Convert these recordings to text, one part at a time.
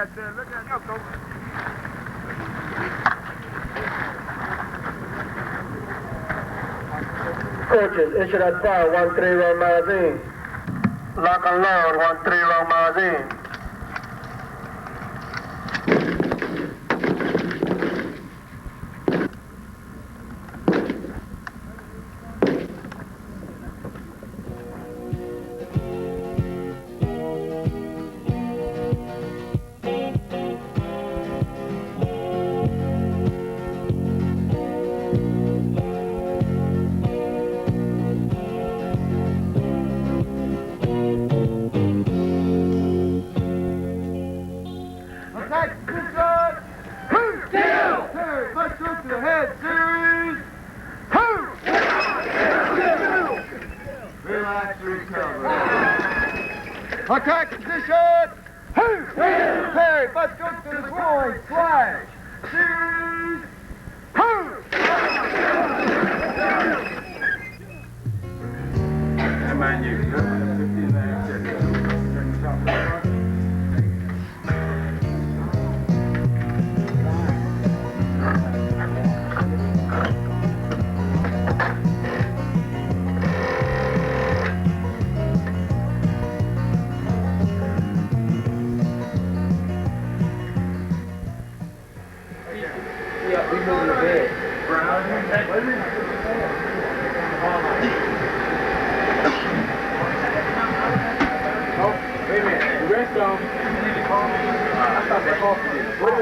at there. Look at that. Go. Coaches, issued at fire, 1 3-round magazine. Lock and load, 1 3-round magazine. Attack position! Perry, butts goes to the groin, slash! Series! And mind you, 15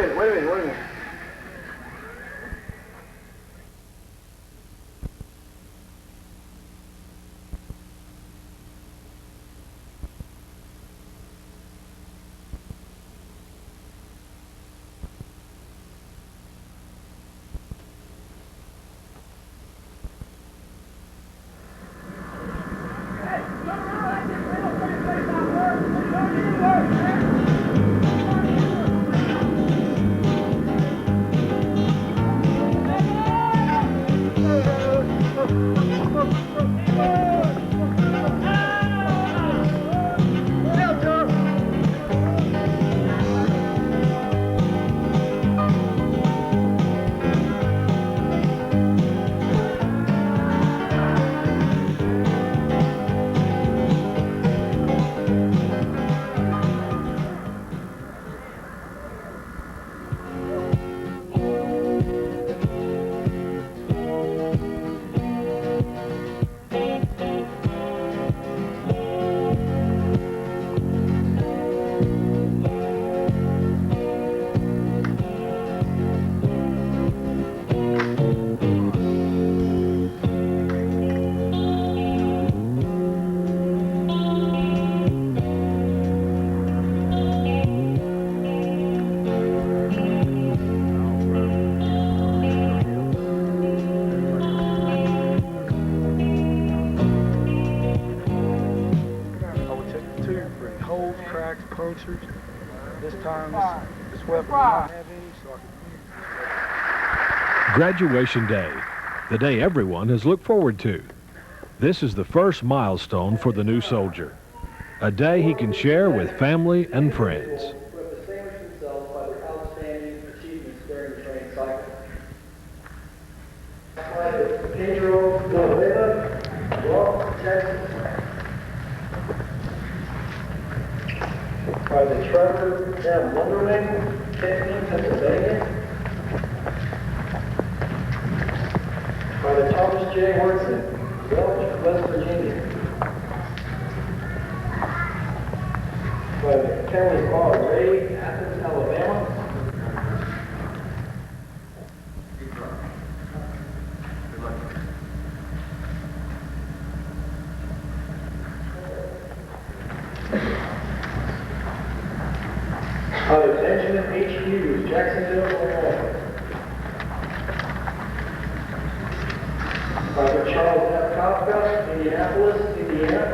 Wait a minute. This time, this weapon will not have any, so I can... Graduation Day, the day everyone has looked forward to. This is the first milestone for the new soldier, a day he can share with family and friends. Who have distinguished themselves by their outstanding achievements during the training cycle. By the Pedro Villanueva, Ross, Texas. By the Trevor M. Wonderman, Kenton, Pennsylvania. By the Thomas J. Horton, Welch, West Virginia. By the Kelly R. Ray, Athens, Alabama. By the Benjamin H. Hughes, Jacksonville, Illinois. By the Charles F. Kafka, Indianapolis, Indiana.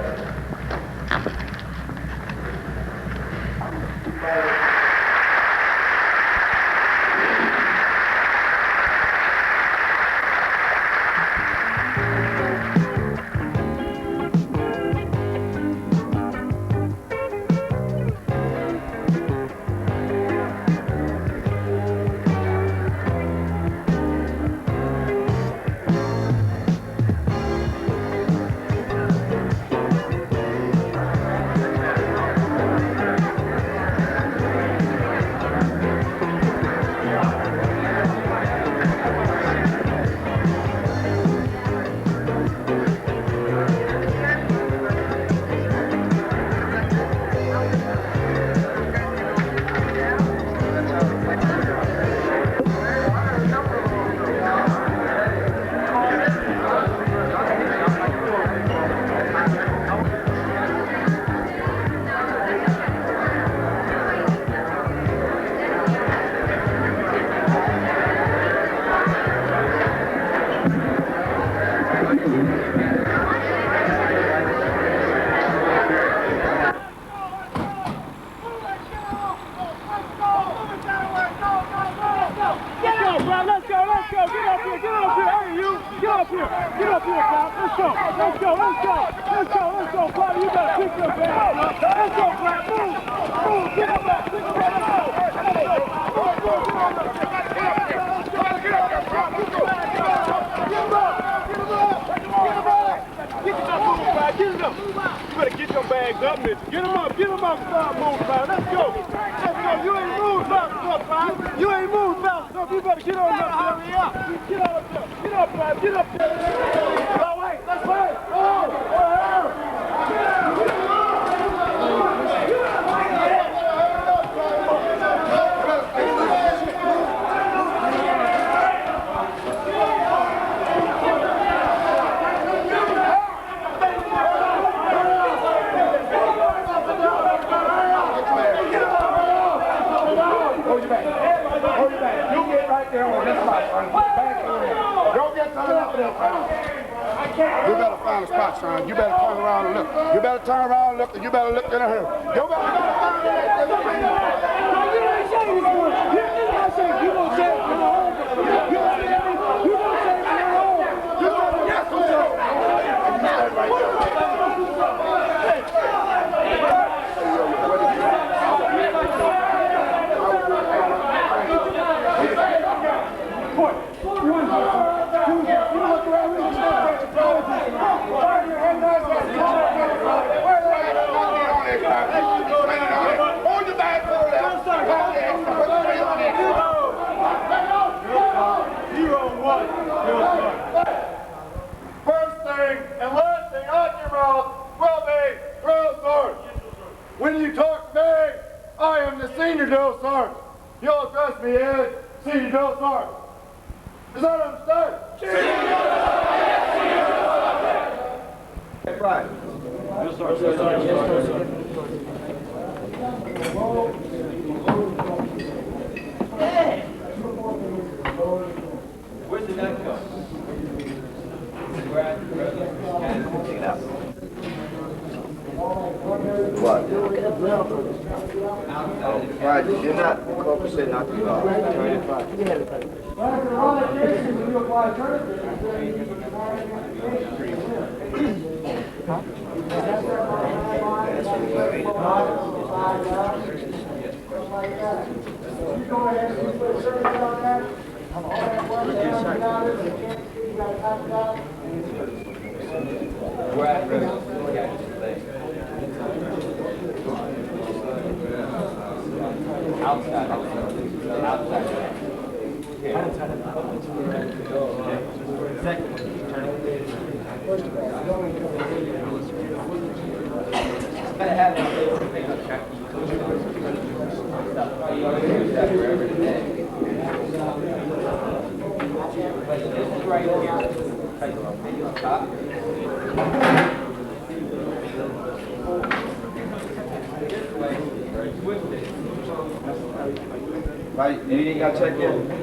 Right, you ain't got to check in.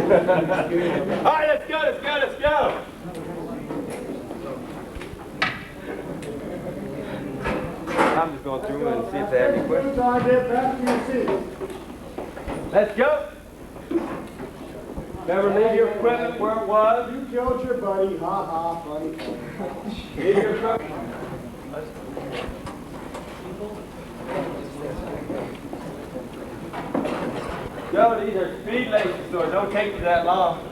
All right, let's go, let's go, let's go. I'm just going through and see if they have any questions. Let's go. Never leave your equipment where it was. You killed your buddy, ha ha, buddy. Leave your equipment. Joe, these are speed laces, so it don't take you that long.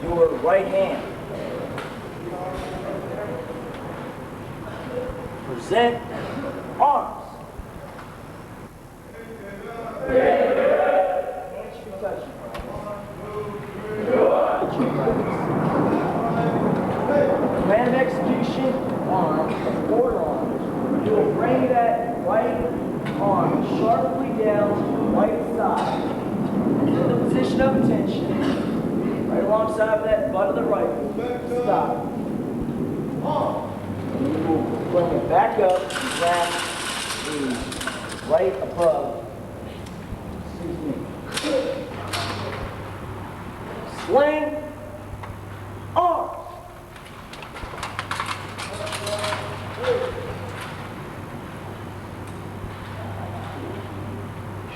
Your right hand. Present arms. Plan of execution on forward arms. You will bring that right arm sharply down to the right side. In the position of attention, right alongside of that butt of the rifle. Stop. And you will bring it back up and grab the right above. Excuse me. Sling. Arms.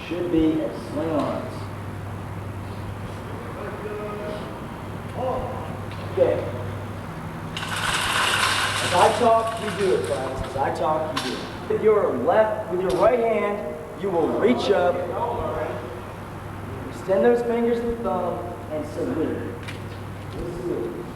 Should be as sling arms. Okay. As I talk, you do it, Travis. As I talk, you do it. With your right hand, you will reach up, extend those fingers and thumb, and salute. Salute.